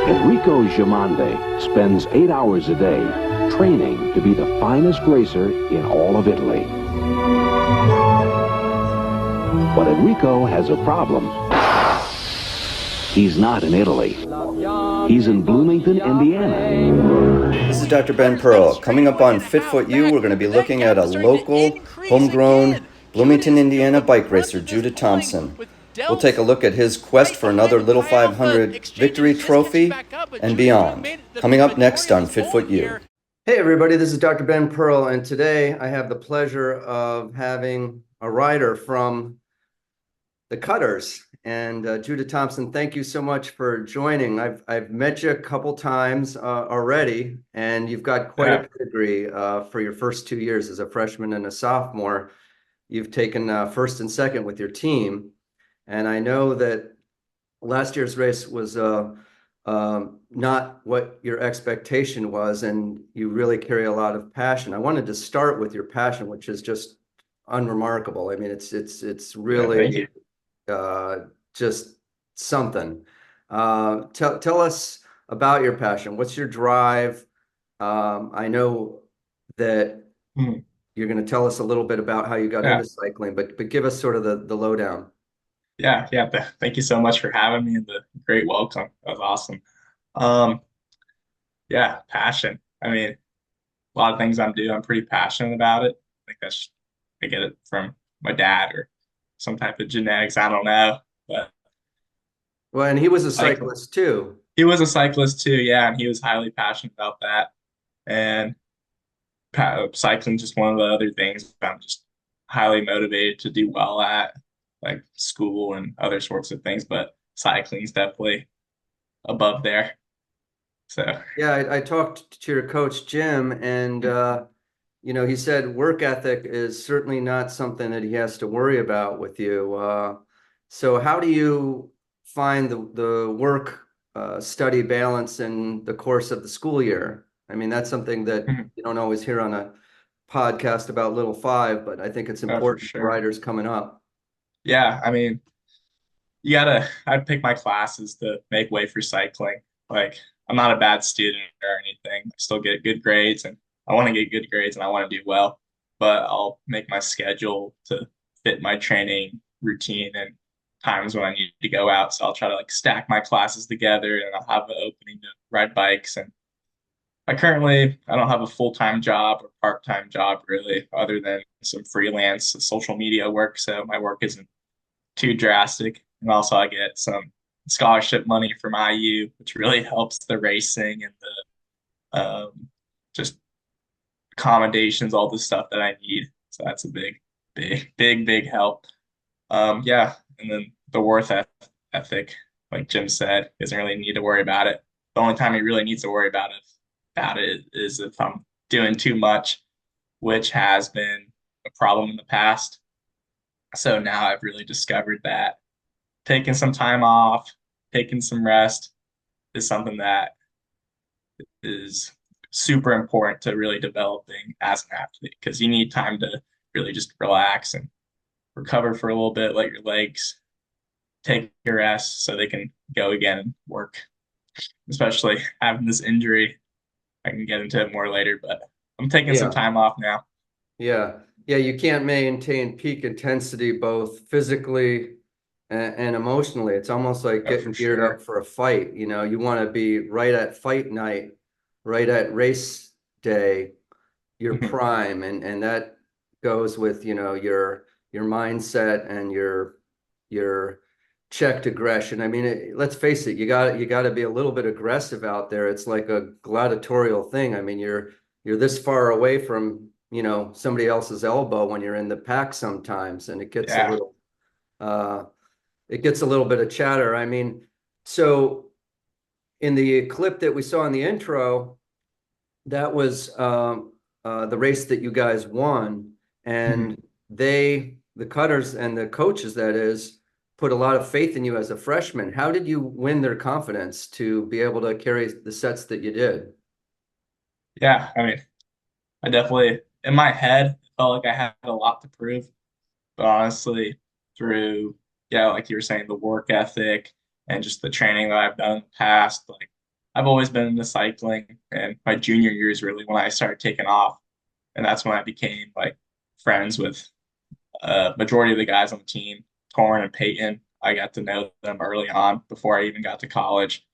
Enrico Giamande spends 8 hours a day training to be the finest racer in all of Italy. But Enrico has a problem. He's not in Italy. He's in Bloomington, Indiana. This is Dr. Ben Pearl. Coming up on FitFoot U, we're going to be looking at a local, homegrown Bloomington, Indiana bike racer, Judah Thompson. We'll take a look at his quest for another Little 500 victory trophy and beyond. Coming up next on FitFoot U. Hey everybody, this is Dr. Ben Pearl, and today I have the pleasure of having a rider from the Cutters. And Judah Thompson, thank you so much for joining. I've met you a couple times already, and you've got quite a pedigree for your first 2 years as a freshman and a sophomore. You've taken first and second with your team, and I know that last year's race was not what your expectation was, and you really carry a lot of passion. I wanted to start with your passion, which is just unremarkable. I mean, it's really just something. Tell us about your passion. What's your drive? I know that you're going to tell us a little bit about how you got into cycling, but give us sort of the lowdown. Yeah. Thank you so much for having me and the great welcome. That was awesome. Yeah, passion. I mean, a lot of things I'm doing, I'm pretty passionate about it. I think I get it from my dad or some type of genetics. I don't know. But well, and he was a cyclist too. He was a cyclist too, yeah, and he was highly passionate about that. And cycling just one of the other things I'm just highly motivated to do well at, like school and other sorts of things. But cycling's definitely above there. So yeah, I talked to your coach Jim, and he said work ethic is certainly not something that he has to worry about with you. So how do you find the work study balance in the course of the school year? I mean, that's something that you don't always hear on a podcast about Little Five, but I think it's important for riders coming up. Yeah, I mean, I'd pick my classes to make way for cycling. Like, I'm not a bad student or anything. I still get good grades, and I want to get good grades and I want to do well, but I'll make my schedule to fit my training routine and times when I need to go out. So I'll try to like stack my classes together, and I'll have an opening to ride bikes. And I don't have a full-time job or part-time job really, other than some freelance social media work. So my work isn't too drastic. And also I get some scholarship money from IU, which really helps the racing and the just accommodations, all the stuff that I need. So that's a big help. Yeah. And then the worth ethic, like Jim said, doesn't really need to worry about it. The only time he really needs to worry about it is if I'm doing too much, which has been a problem in the past. So now I've really discovered that taking some time off, taking some rest is something that is super important to really developing as an athlete, because you need time to really just relax and recover for a little bit, let your legs take a rest so they can go again and work. Especially having this injury, I can get into it more later, but I'm taking some time off now. Yeah, you can't maintain peak intensity both physically and emotionally. It's almost like getting geared up for a fight. You want to be right at fight night, right at race day, your prime, and that goes with your mindset and your checked aggression. I mean, let's face it, you got to be a little bit aggressive out there. It's like a gladiatorial thing. I mean, you're this far away from somebody else's elbow when you're in the pack sometimes, and it gets a little bit of chatter. I mean, so in the clip that we saw in the intro, that was the race that you guys won, and the Cutters and the coaches, that is, put a lot of faith in you as a freshman. How did you win their confidence to be able to carry the sets that you did? Yeah, I mean, I definitely, in my head, felt like I had a lot to prove. But honestly, through, like you were saying, the work ethic and just the training that I've done in the past, like I've always been into cycling, and my junior year is really when I started taking off, and that's when I became like friends with majority of the guys on the team, Torrin and Peyton. I got to know them early on before I even got to college.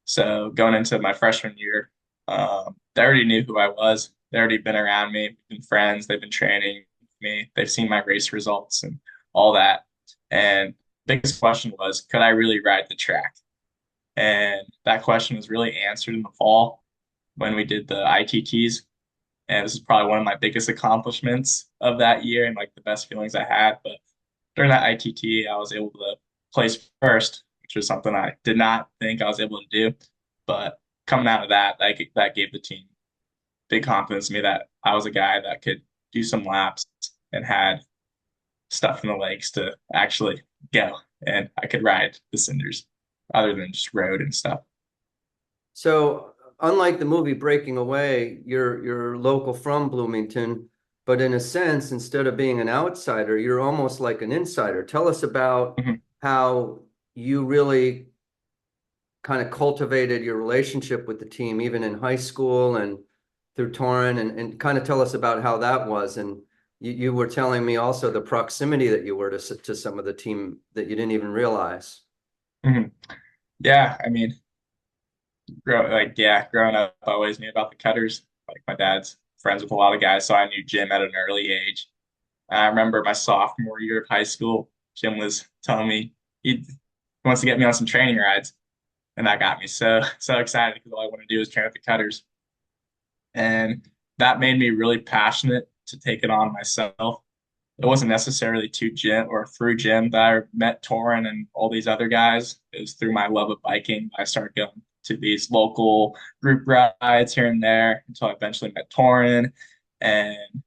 So going into my freshman year, they already knew who I was. They already been around me, been friends. They've been training with me. They've seen my race results and all that. And biggest question was, could I really ride the track? And that question was really answered in the fall when we did the ITTs. And this is probably one of my biggest accomplishments of that year and like the best feelings I had. But during that ITT, I was able to place first, which was something I did not think I was able to do. But coming out of that, that gave the team big confidence in me that I was a guy that could do some laps and had stuff in the legs to actually go, and I could ride the cinders other than just road and stuff. So unlike the movie Breaking Away, you're local from Bloomington, but in a sense, instead of being an outsider, you're almost like an insider. Tell us about Mhm. how you really kind of cultivated your relationship with the team, even in high school and through Torrin, and kind of tell us about how that was. And you were telling me also the proximity that you were to some of the team that you didn't even realize. Mhm. Yeah, I mean, growing up, I always knew about the cutters. Like my dad's friends with a lot of guys, so I knew Jim at an early age. And I remember my sophomore year of high school, Jim was telling me he wants to get me on some training rides, and that got me so excited because all I want to do is train with the cutters. And that made me really passionate to take it on myself. It wasn't necessarily to Jim or through Jim that I met Torin and all these other guys. It was through my love of biking. I started going to these local group rides here and there until I eventually met Torin, and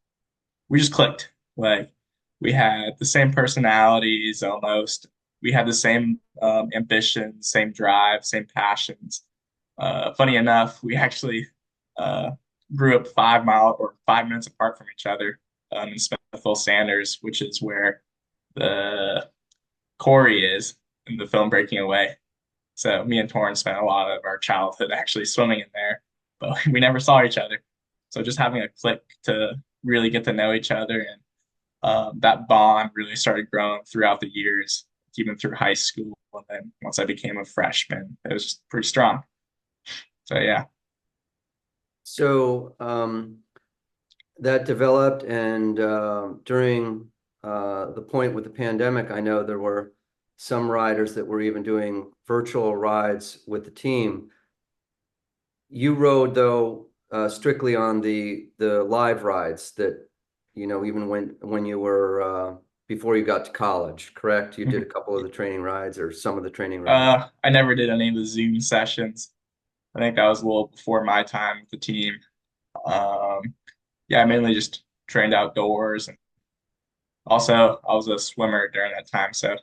we just clicked. Like we had the same personalities almost. We had the same ambitions, same drive, same passions. Funny enough, we actually uh, grew up 5 mile or 5 minutes apart from each other in Smithville Sanders, which is where the quarry is in the film Breaking Away. So me and Torrance spent a lot of our childhood actually swimming in there, but we never saw each other. So just having a click to really get to know each other, and that bond really started growing throughout the years, even through high school. And then once I became a freshman, it was just pretty strong. So yeah. So that developed, and during the point with the pandemic, I know there were some riders that were even doing virtual rides with the team. You rode though strictly on the live rides that, even when you were before you got to college, correct? You did a couple of the training rides or some of the training rides. I never did any of the Zoom sessions. I think that was a little before my time with the team. Um, yeah, I mainly just trained outdoors, and also I was a swimmer during that time. So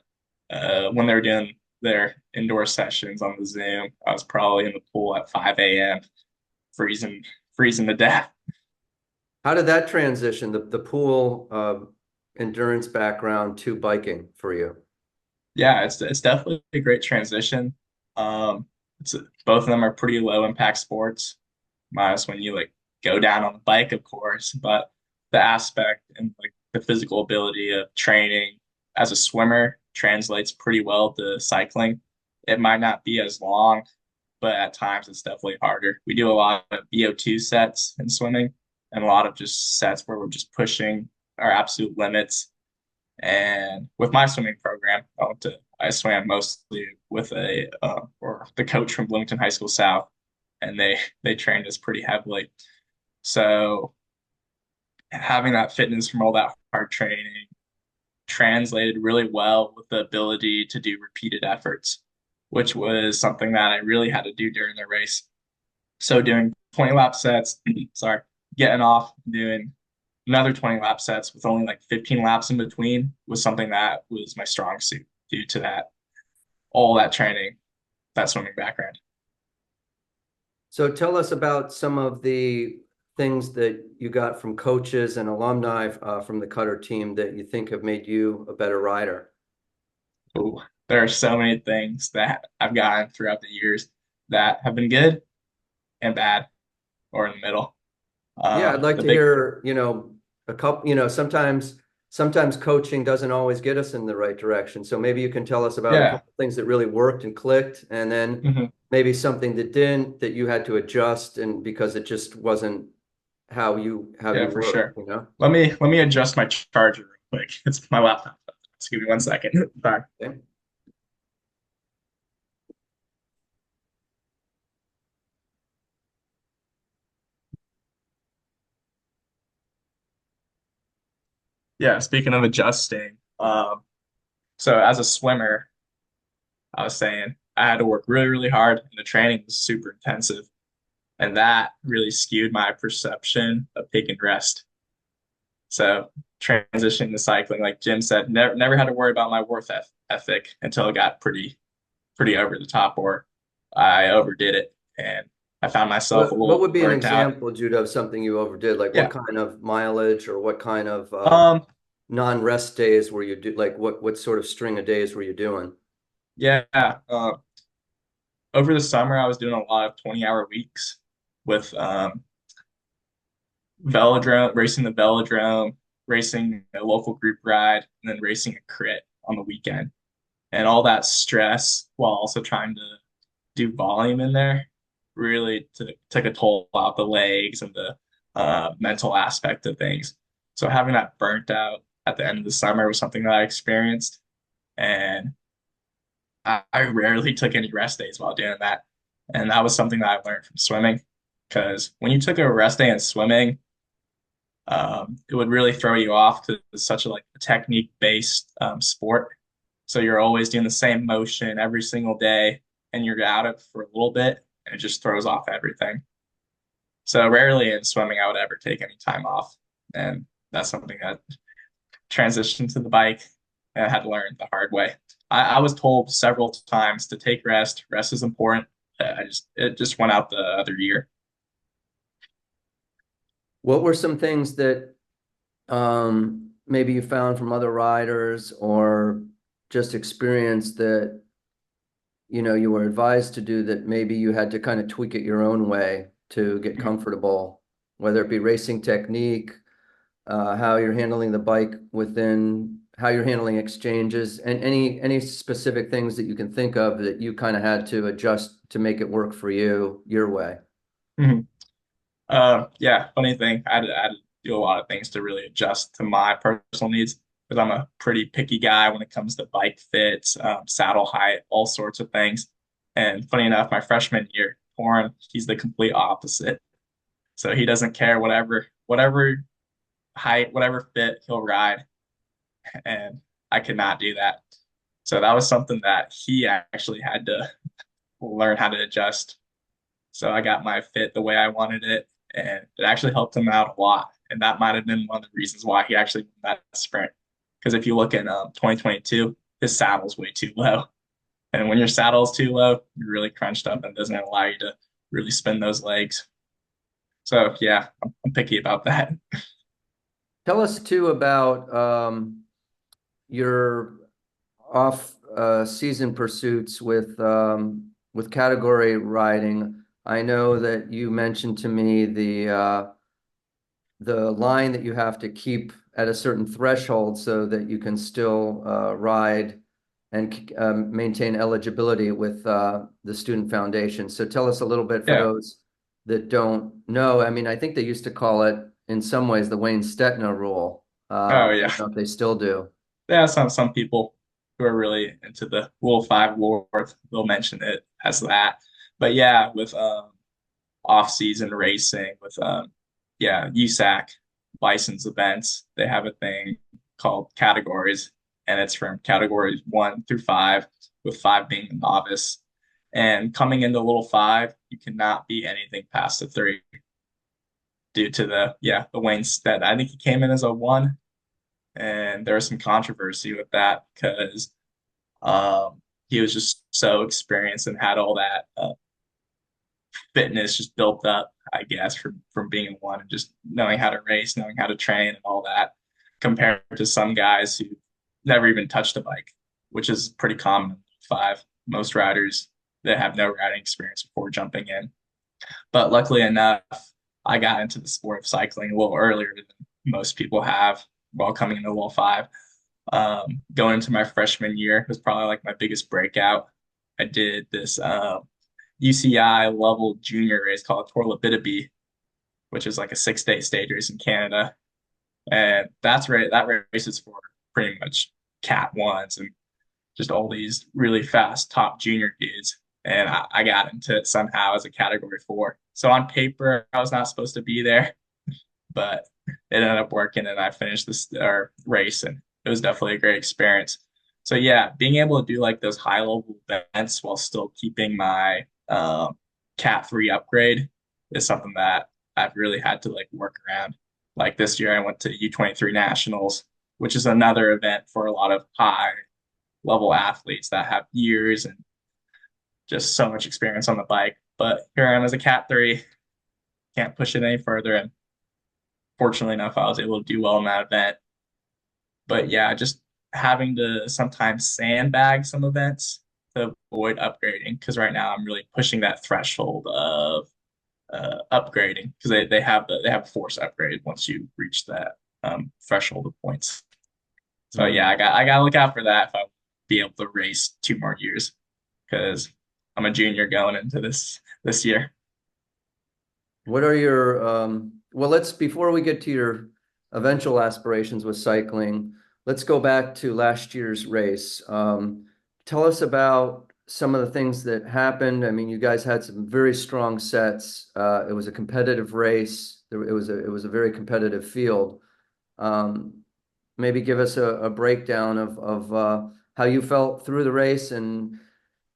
when they were doing their indoor sessions on the Zoom, I was probably in the pool at 5 a.m. freezing, freezing to death. How did that transition, the pool endurance background to biking for you? Yeah, it's definitely a great transition. It's both of them are pretty low impact sports, minus when you like go down on the bike, of course, but the aspect and like the physical ability of training as a swimmer translates pretty well to cycling. It might not be as long, but at times it's definitely harder. We do a lot of VO2 sets in swimming and a lot of just sets where we're just pushing our absolute limits. And with my swimming program, I swam mostly with a or the coach from Bloomington High School South, and they trained us pretty heavily. So having that fitness from all that hard training translated really well with the ability to do repeated efforts, which was something that I really had to do during the race. So doing 20 lap sets, sorry, getting off, doing another 20 lap sets with only like 15 laps in between was something that was my strong suit due to that, all that training, that swimming background. So tell us about some of the things that you got from coaches and alumni from the Cutter team that you think have made you a better rider. Ooh, there are so many things that I've gotten throughout the years that have been good, and bad, or in the middle. Yeah, I'd like The to big hear, a couple, sometimes coaching doesn't always get us in the right direction. So maybe you can tell us about a Yeah. couple things that really worked and clicked, and then Hmm. maybe something that didn't, that you had to adjust and because it just wasn't how Yeah, you for work, sure. Let me adjust my charger real quick. It's my laptop. Just give me 1 second. Sorry. Okay. Yeah, speaking of adjusting, so as a swimmer, I was saying I had to work really, really hard, and the training was super intensive, and that really skewed my perception of taking rest. So transitioning to cycling, like Jim said, never had to worry about my ethic until it got pretty over the top, or I overdid it, and I found myself a What little would be an burnt out. example, Judah, of something you overdid? Like what Yeah. kind of mileage or what kind of Um, non-rest days were you like what sort of string of days were you doing? yeah. Over the summer, I was doing a lot of 20-hour weeks with velodrome, racing the velodrome, racing a local group ride, and then racing a crit on the weekend. And all that stress while also trying to do volume in there really took a toll out the legs and the mental aspect of things. So having that burnt out at the end of the summer was something that I experienced. And I rarely took any rest days while doing that. And that was something that I learned from swimming. Because when you took a rest day in swimming, it would really throw you off because it's such a like technique based sport. So you're always doing the same motion every single day, and you're out of it for a little bit, and it just throws off everything. So rarely in swimming I would ever take any time off, and that's something that transitioned to the bike and I had to learn the hard way. I was told several times to take rest. Rest is important. It just went out the other year. What were some things that maybe you found from other riders or just experience that you were advised to do that maybe you had to kind of tweak it your own way to get Mhm. comfortable, whether it be racing technique, how you're handling the bike within, how you're handling exchanges, and any specific things that you can think of that you kind of had to adjust to make it work for you your way. Mhm. Yeah, funny thing, I had to do a lot of things to really adjust to my personal needs because I'm a pretty picky guy when it comes to bike fits, saddle height, all sorts of things. And funny enough, my freshman year, Torrin, he's the complete opposite. So he doesn't care whatever height, whatever fit, he'll ride. And I could not do that. So that was something that he actually had to learn how to adjust. So I got my fit the way I wanted it, and it actually helped him out a lot. And that might have been one of the reasons why he actually won that sprint. Because if you look in 2022, his saddle's way too low. And when your saddle's too low, you're really crunched up and doesn't allow you to really spin those legs. So yeah, I'm picky about that. Tell us too about your off season pursuits with category riding. I know that you mentioned to me the line that you have to keep at a certain threshold so that you can still ride and maintain eligibility with the Student Foundation. So tell us a little bit for Yeah. those that don't know. I mean, I think they used to call it in some ways the Wayne Stetner rule. Oh I yeah. don't know if they still do. Yeah, some people who are really into the Rule 5 lore, they'll mention it as that. But yeah, with off-season racing, with yeah, USAC license events, they have a thing called categories, and it's from categories 1 through 5, with 5 being the novice. And coming into Little 5, you cannot be anything past a 3 due to the Wayne Stet. I think he came in as a 1, and there was some controversy with that because he was just so experienced and had all that fitness just built up, I guess, from being a 1 and just knowing how to race, knowing how to train, and all that, compared to some guys who never even touched a bike, which is pretty common in 5. Most riders that have no riding experience before jumping in. But luckily enough, I got into the sport of cycling a little earlier than most people have while coming into level five. Going into my freshman year was probably like my biggest breakout. I did this UCI level junior race called Tour which is like a 6-day stage race in Canada. And that race is for pretty much Cat ones and just all these really fast top junior dudes. And I got into it somehow as a category four. So on paper, I was not supposed to be there, but it ended up working and I finished this race and it was definitely a great experience. So yeah, being able to do like those high level events while still keeping my Cat 3 upgrade is something that I've really had to like work around. Like this year I went to U23 Nationals, which is another event for a lot of high level athletes that have years and just so much experience on the bike. But here I am as a Cat 3, can't push it any further. And fortunately enough, I was able to do well in that event. But yeah, just having to sometimes sandbag some events to avoid upgrading because right now I'm really pushing that threshold of upgrading because they have a force upgrade once you reach that threshold of points. So yeah, I gotta look out for that if I be able to race 2 more years because I'm a junior going into this year. What are your well, let's before we get to your eventual aspirations with cycling, let's go back to last year's race. Tell us about some of the things that happened. I mean, you guys had some very strong sets. It was a competitive race. It was a very competitive field. Maybe give us a breakdown of how you felt through the race and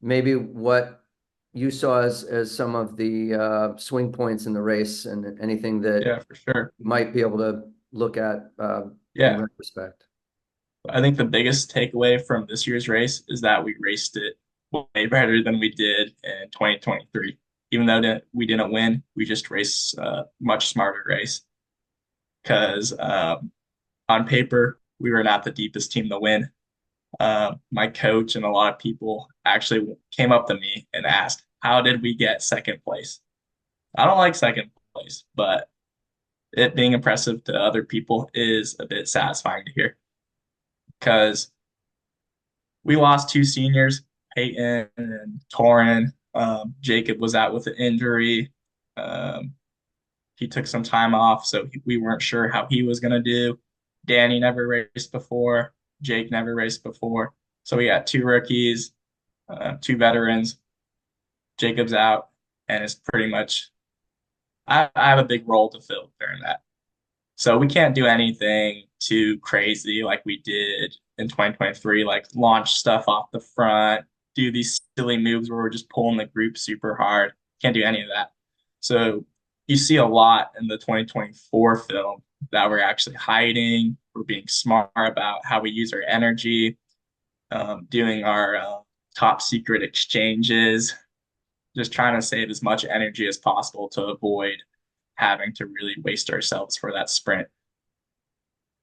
maybe what you saw as some of the swing points in the race and anything that Yeah, for sure. you might be able to look at in Yeah, retrospect. I think the biggest takeaway from this year's race is that we raced it way better than we did in 2023. Even though we didn't win, we just raced a much smarter race because on paper, we were not the deepest team to win. My coach and a lot of people actually came up to me and asked, how did we get second place? I don't like second place, but it being impressive to other people is a bit satisfying to hear because we lost two seniors, Peyton and Torin. Jacob was out with an injury. Um, he took some time off, so we weren't sure how he was going to do. Danny never raced before. Jake never raced before. So we got two rookies, two veterans. Jacob's out, and it's pretty much I have a big role to fill during that. So we can't do anything too crazy like we did in 2023, like launch stuff off the front, do these silly moves where we're just pulling the group super hard. Can't do any of that. So you see a lot in the 2024 film that we're actually hiding. We're being smart about how we use our energy, doing our top secret exchanges, just trying to save as much energy as possible to avoid having to really waste ourselves for that sprint.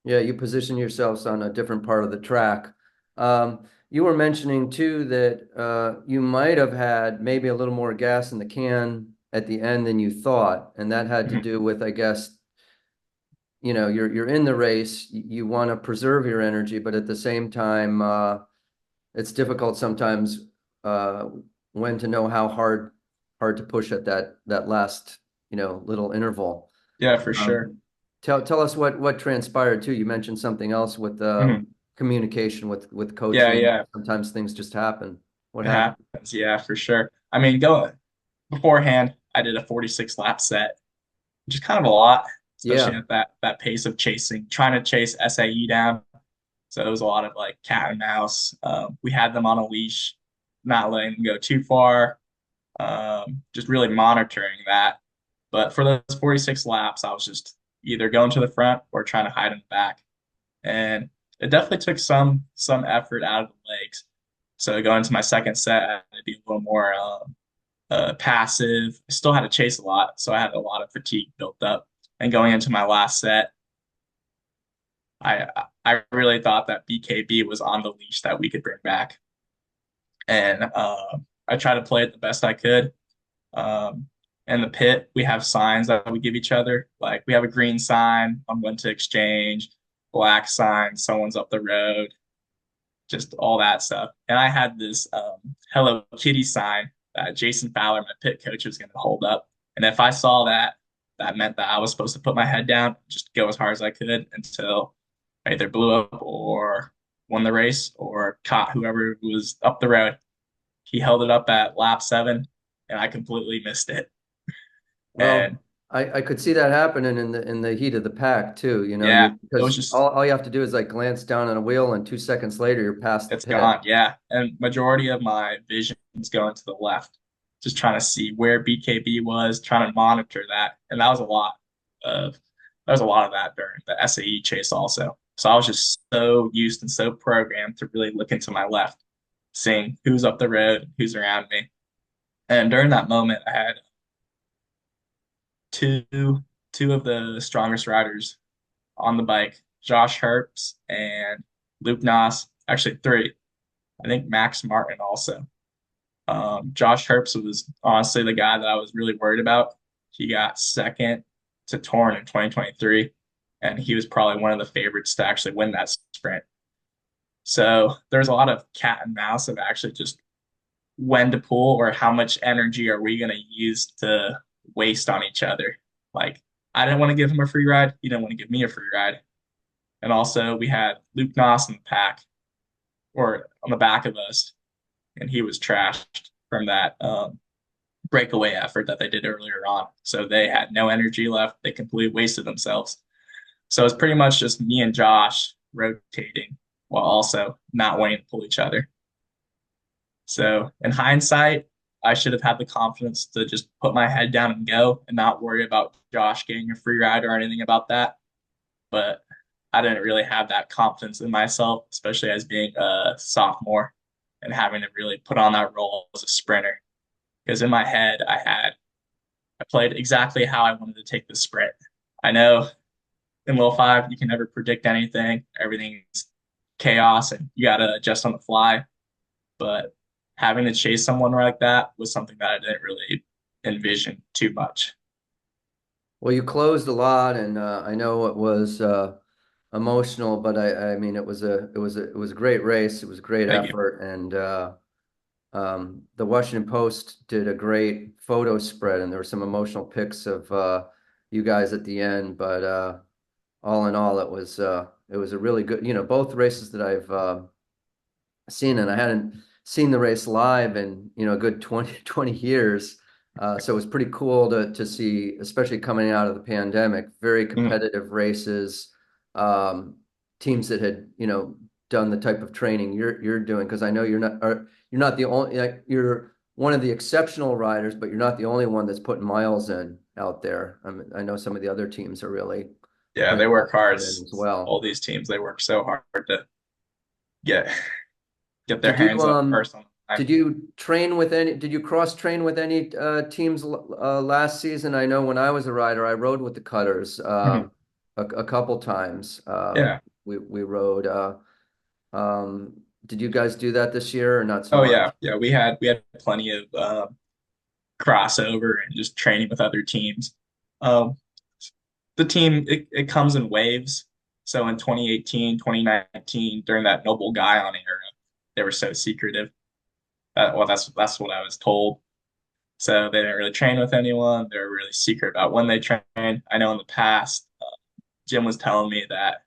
Yeah, you position yourselves on a different part of the track. You were mentioning too that you might have had maybe a little more gas in the can at the end than you thought, and that had to do with, I guess, you're in the race, you want to preserve your energy, but at the same time, it's difficult sometimes when to know how hard to push at that last little interval. Yeah, for sure. Tell us what transpired too. You mentioned something else with communication with Yeah, coaching. yeah, Sometimes things just happen. What it happened? happens. Yeah, for sure. I mean, going beforehand, I did a 46 lap set, which is kind of a lot, especially Yeah, at that pace of chasing, trying to chase SAE down. So it was a lot of like cat and mouse. We had them on a leash, not letting them go too far, just really monitoring that. But for those 46 laps, I was just either going to the front or trying to hide in the back. And it definitely took some effort out of the legs. So going to my second set, I had to be a little more passive. I still had to chase a lot, so I had a lot of fatigue built up. And going into my last set, I I really thought that BKB was on the leash that we could bring back, and I tried to play it the best I could. Um, in the pit, we have signs that we give each other. Like we have a green sign on when to exchange, black sign, someone's up the road, just all that stuff. And I had this Hello Kitty sign that Jason Fowler, my pit coach, was going to hold up. And if I saw that, that meant that I was supposed to put my head down, just go as hard as I could until I either blew up or won the race or caught whoever was up the road. He held it up at lap 7, and I completely missed it. And Well, I could see that happening in the heat of the pack too, you know, yeah, it was because just all you have to do is like glance down on a wheel and 2 seconds later you're past the it's pit. gone. Yeah, and majority of my vision is going to the left, just trying to see where BKB was, trying to monitor that, and that was a lot of that during the SAE chase also. So I was just so used and so programmed to really look into my left, seeing who's up the road, who's around me. And during that moment, I had two two of the strongest riders on the bike, Josh Herbst and Luke Noss. Actually, three. I think Max Martin also. Josh Herbst was honestly the guy that I was really worried about. He got second to Torn in 2023, and he was probably one of the favorites to actually win that sprint. So there's a lot of cat and mouse of actually just when to pull or how much energy are we going to use to waste on each other. Like, I didn't want to give him a free ride. He didn't want to give me a free ride. And also, we had Luke Noss in the pack or on the back of us, and he was trashed from that breakaway effort that they did earlier on. So they had no energy left. They completely wasted themselves. So it's pretty much just me and Josh rotating while also not wanting to pull each other. So in hindsight, I should have had the confidence to just put my head down and go and not worry about Josh getting a free ride or anything about that. But I didn't really have that confidence in myself, especially as being a sophomore and having to really put on that role as a sprinter. Because in my head, I played exactly how I wanted to take the sprint. I know in Lil 5, you can never predict anything. Everything's chaos and you got to adjust on the fly. But having to chase someone like that was something that I didn't really envision too much. Well, you closed a lot, and I know it was emotional, but I mean it was a great race. It was a great Thank you. effort, and the Washington Post did a great photo spread, and there were some emotional pics of you guys at the end. But all in all, it was a really good. You know, both races that I've seen, and I hadn't seen the race live in a good 20 years. So it was pretty cool to see, especially coming out of the pandemic, very competitive races, teams that had, done the type of training you're doing. Because I know you're not the only, like, you're one of the exceptional riders, but you're not the only one that's putting miles in out there. I know some of the other teams are really Yeah, putting they work hard. as well. All these teams, they work so hard to get their Did you hands up first on did you train with any? Did you cross train with any teams last season? I know when I was a rider, I rode with the Cutters a couple times. Yeah. We rode. Did you guys do that this year or not so Oh much? yeah, yeah. We had plenty of crossover and just training with other teams. Um, the team it comes in waves. So in 2018, 2019, during that Noble Guyon era, they were so secretive. Well, that's what I was told. So they didn't really train with anyone. They were really secret about when they trained. I know in the past, Jim was telling me that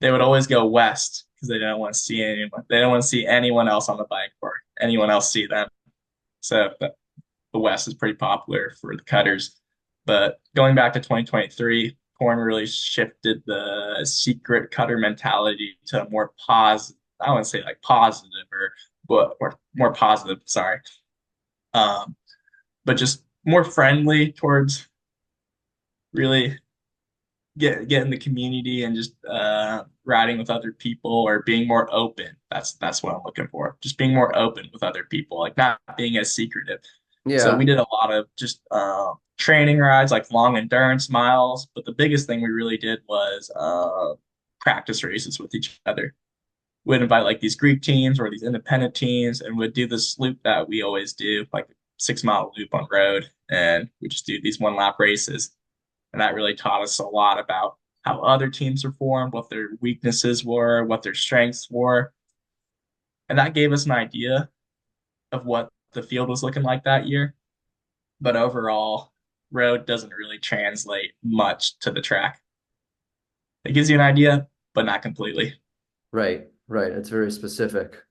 they would always go west because they didn't want to see anyone. They didn't want to see anyone else on the bike or anyone else see them. So the west is pretty popular for the Cutters. But going back to 2023, Corn really shifted the secret Cutter mentality to a more positive. I wouldn't say like positive or more positive. Sorry, but just more friendly towards really get in the community and just riding with other people or being more open. That's what I'm looking for. Just being more open with other people, like not being as secretive. So Yeah. we did a lot of just training rides, like long endurance miles. But the biggest thing we really did was practice races with each other. We'd invite like these Greek teams or these independent teams, and we'd do this loop that we always do, like 6 mile loop on road, and we just do these 1 lap races. And that really taught us a lot about how other teams are formed, what their weaknesses were, what their strengths were. And that gave us an idea of what the field was looking like that year. But overall, road doesn't really translate much to the track. It gives you an idea, but not completely. Right, right. It's very specific.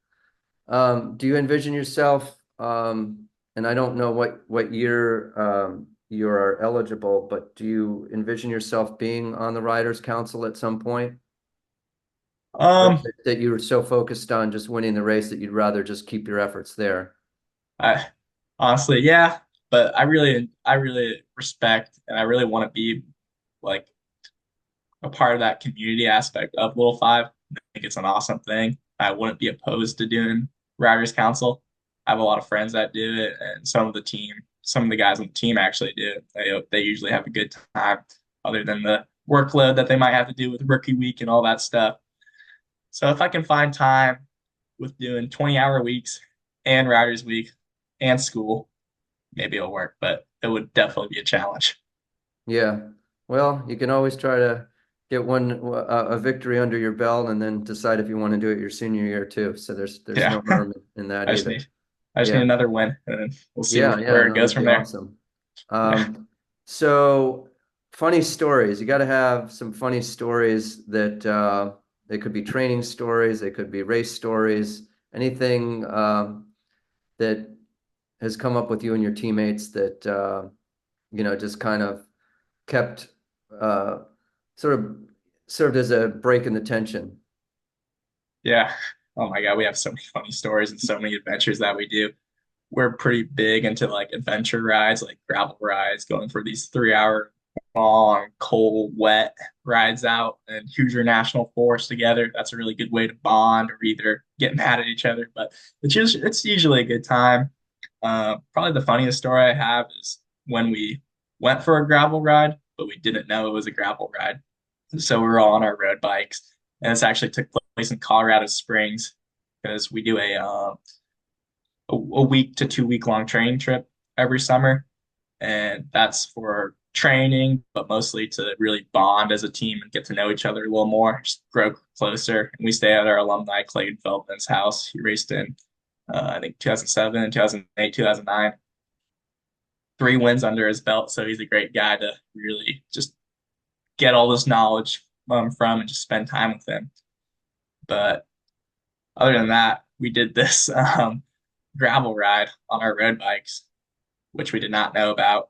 Do you envision yourself, and I don't know what year you are eligible, but do you envision yourself being on the Riders Council at some point? Or Um, that you were so focused on just winning the race that you'd rather just keep your efforts there? I honestly, yeah, but I really respect and I really want to be like a part of that community aspect of Little Five. I think it's an awesome thing. I wouldn't be opposed to doing Riders Council. I have a lot of friends that do it, and some of the guys on the team actually do it. They usually have a good time, other than the workload that they might have to do with rookie week and all that stuff. So if I can find time with doing 20-hour weeks and Riders Week and school, maybe it'll work, but it would definitely be a challenge. Yeah. Well, you can always try to get a victory under your belt and then decide if you want to do it your senior year too. So there's Yeah. no harm in that I just either. need I just need Yeah. another win, and then we'll see Yeah, yeah, where it no, goes that'd from be there. awesome. Yeah. So funny stories. You got to have some funny stories that they could be training stories, they could be race stories, anything that has come up with you and your teammates that just kind of kept sort of served as a break in the tension. Yeah. Oh my God, we have so many funny stories and so many adventures that we do. We're pretty big into like adventure rides, like gravel rides, going for these 3 hour long, cold, wet rides out and Hoosier National Forest together. That's a really good way to bond or either get mad at each other, but it's usually a good time. Probably the funniest story I have is when we went for a gravel ride, but we didn't know it was a gravel ride. So we were all on our road bikes, and this actually took place in Colorado Springs because we do a week to 2 week long training trip every summer, and that's for training, but mostly to really bond as a team and get to know each other a little more, just grow closer. And we stay at our alumni Clayton Feldman's house. He raced in I think 2007, 2008, 2009. 3 wins under his belt, so he's a great guy to really just get all this knowledge from and just spend time with him. But other than that, we did this gravel ride on our road bikes, which we did not know about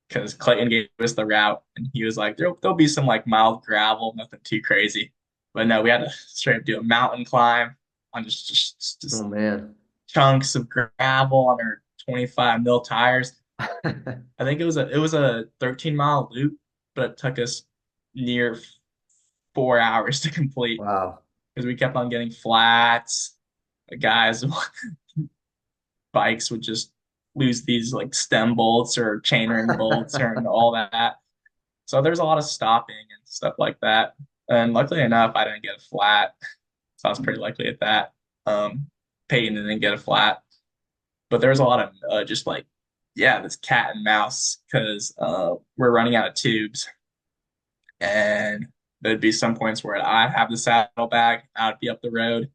because Clayton gave us the route and he was like, there'll be some like mild gravel, nothing too crazy. But no, we had to straight up do a mountain climb on Oh just man. chunks of gravel on our 25 mil tires. I think it was a 13-mile loop, but it took us near 4 hours to complete Wow. because we kept on getting flats. The guys' bikes would just lose these like stem bolts or chainring bolts or and all that. So there's a lot of stopping and stuff like that. And luckily enough, I didn't get a flat. So I was pretty lucky at that. Peyton didn't get a flat, but there's a lot of just like, yeah, this cat and mouse because we're running out of tubes. And there'd be some points where I'd have the saddlebag, I'd be up the road,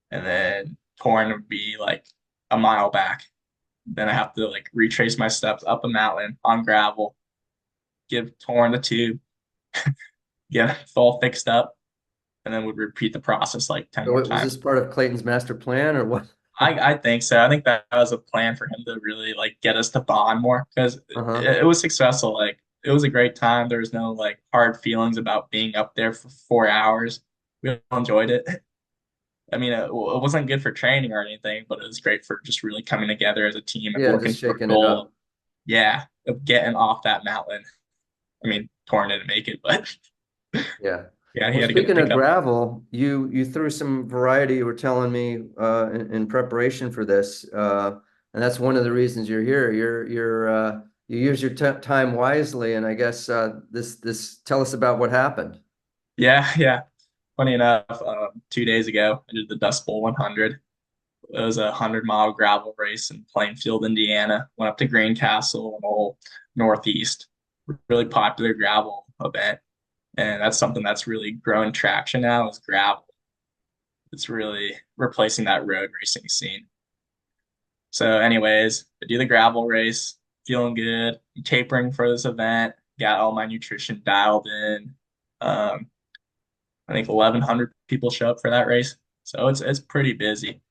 and then Torn would be like a mile back. Then I have to like retrace my steps up a mountain on gravel, give Torn the tube, get it all fixed up, and then would repeat the process like 10 So more was this times. part of Clayton's master plan or what? I think so. I think that was a plan for him to really like get us to bond more because Uh-huh. it was successful. Like it was a great time. There was no like hard feelings about being up there for 4 hours. We all enjoyed it. I mean, it wasn't good for training or anything, but it was great for just really coming together as a team and Yeah, working just for a shaking it goal of, up. yeah, of getting off that mountain. I mean, Torn didn't make it, but Yeah. yeah, he Well, had to get a speaking of pickup. gravel, you threw some variety, you were telling me in preparation for this. And that's one of the reasons you're here. You use your time wisely, and I guess this tell us about what happened. Yeah, yeah. Funny enough, 2 days ago, I did the Dust Bowl 100. It was a 100-mile gravel race in Plainfield, Indiana. Went up to Greencastle and all Northeast. Really popular gravel event, and that's something that's really growing traction now is gravel. It's really replacing that road racing scene. So, anyways, I do the gravel race, feeling good. I'm tapering for this event. Got all my nutrition dialed in. Um, I think 1,100 people show up for that race, so it's pretty busy.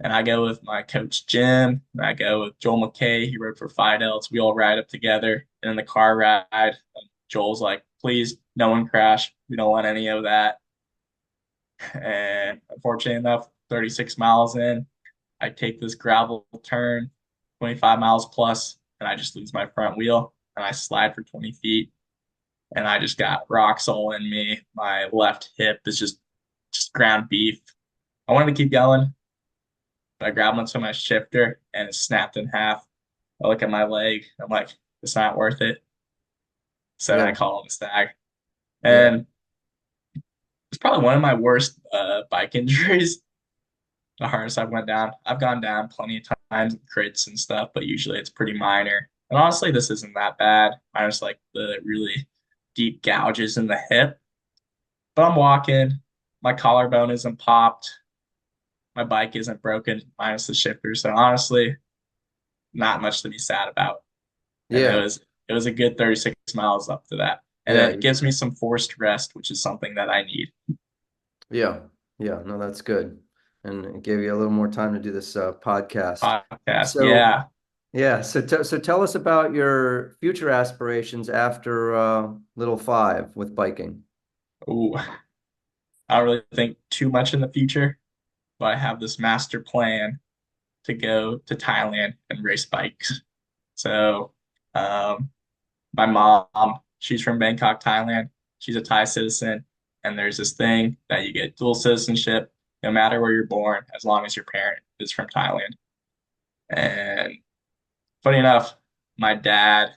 And I go with my coach Jim. And I go with Joel McKay. He rode for Fidel's. We all ride up together. And in the car ride, Joel's like, "Please, no one crash. We don't want any of that." And unfortunately enough, 36 miles in, I take this gravel turn, 25 miles plus, and I just lose my front wheel and I slide for 20 feet. And I just got rocks all in me. My left hip is just ground beef. I wanted to keep going, but I grabbed onto my shifter and it snapped in half. I look at my leg. I'm like, it's not worth it. So Yeah, I call him a stag. yeah, And it's probably one of my worst bike injuries. The hardest I've went down. I've gone down plenty of times in crits and stuff, but usually it's pretty minor. And honestly, this isn't that bad. Minus like the really deep gouges in the hip. But I'm walking. My collarbone isn't popped. My bike isn't broken, minus the shifter. So honestly, not much to be sad about. And it yeah, was it was a good 36 miles up to that. And yeah, it gives me some forced rest, which is something that I need. yeah, yeah. No, that's good. And it gave you a little more time to do this podcast. Podcast. So, Yeah. yeah, so tell us about your future aspirations after Little Five with biking. Ooh, I don't really think too much in the future, but I have this master plan to go to Thailand and race bikes. So, um, my mom, she's from Bangkok, Thailand. She's a Thai citizen, and there's this thing that you get dual citizenship no matter where you're born, as long as your parent is from Thailand. And funny enough, my dad,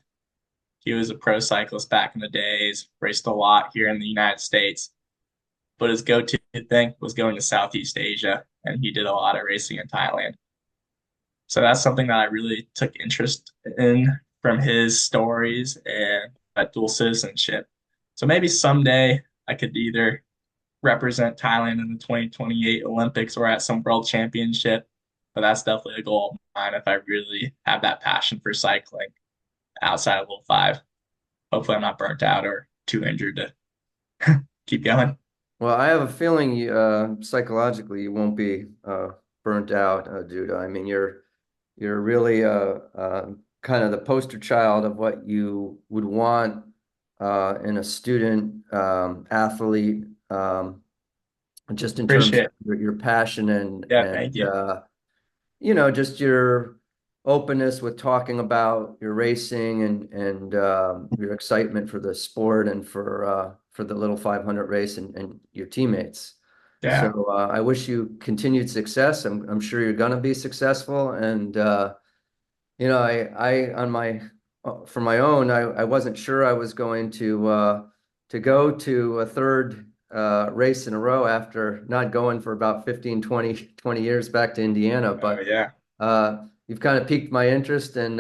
he was a pro cyclist back in the days, raced a lot here in the United States, but his go-to thing was going to Southeast Asia, and he did a lot of racing in Thailand. So that's something that I really took interest in from his stories and that dual citizenship. So maybe someday I could either represent Thailand in the 2028 Olympics or at some world championship. But that's definitely a goal of mine if I really have that passion for cycling outside of Level 5. Hopefully I'm not burnt out or too injured to keep going. Well, I have a feeling you, psychologically you won't be burnt out, Judah. I mean, you're really kind of the poster child of what you would want in a student athlete, just in terms Appreciate of it. your passion Yeah, thank you. just your openness with talking about your racing and your excitement for the sport and for the Little 500 race and your teammates. Yeah, So I wish you continued success. I'm sure you're gonna be successful. And I on my for my own, I wasn't sure I was going to go to a third race in a row after not going for about 15, 20 years back to Indiana. But yeah, you've kind of piqued my interest, and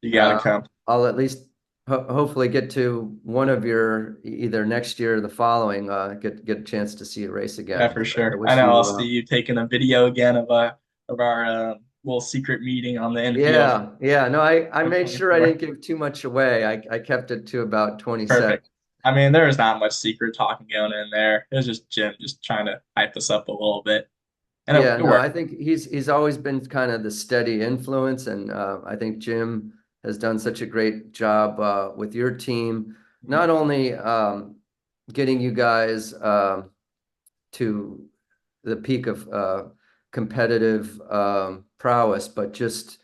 you gotta uh, come. I'll at least hopefully get to one of your either next year or the following, get a chance to see a race Yeah, again. for I sure. I wish know I'll you see you taking a video again of our little secret meeting on the infield. yeah, yeah. No, I made sure I 24. didn't give too much away. I kept it to about 20 Perfect. seconds. I mean, there was not much secret talking going in there. It was just Jim just trying to hype us up a little bit, and Yeah, it no, worked. I think he's always been kind of the steady influence, and I think Jim has done such a great job with your team, not only getting you guys to the peak of competitive prowess, but just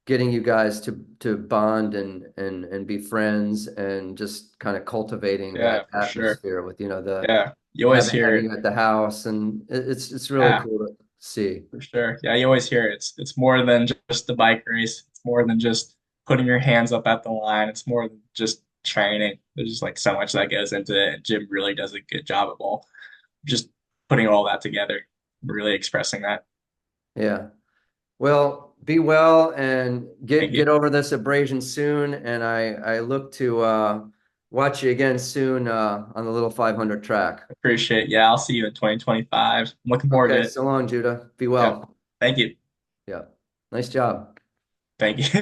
getting you guys to bond and be friends and just kind of cultivating Yeah, that for sure. atmosphere with the Yeah, you always hear having it. you at the house, and it's really Yeah, cool to see. for sure. Yeah, you always hear it. It's more than just the bike race. It's more than just putting your hands up at the line. It's more than just training. There's just like so much that goes into it. And Jim really does a good job of all just putting all that together, really expressing that. Yeah. Well, be well and Thank get you. over this abrasion soon. And I look to watch you again soon on the little 500 track. Appreciate it. Yeah, I'll see you in 2025. I'm looking forward to Okay, it. so long, Judah. Be Yep. well. Thank you. Yeah. Nice job. Thank you.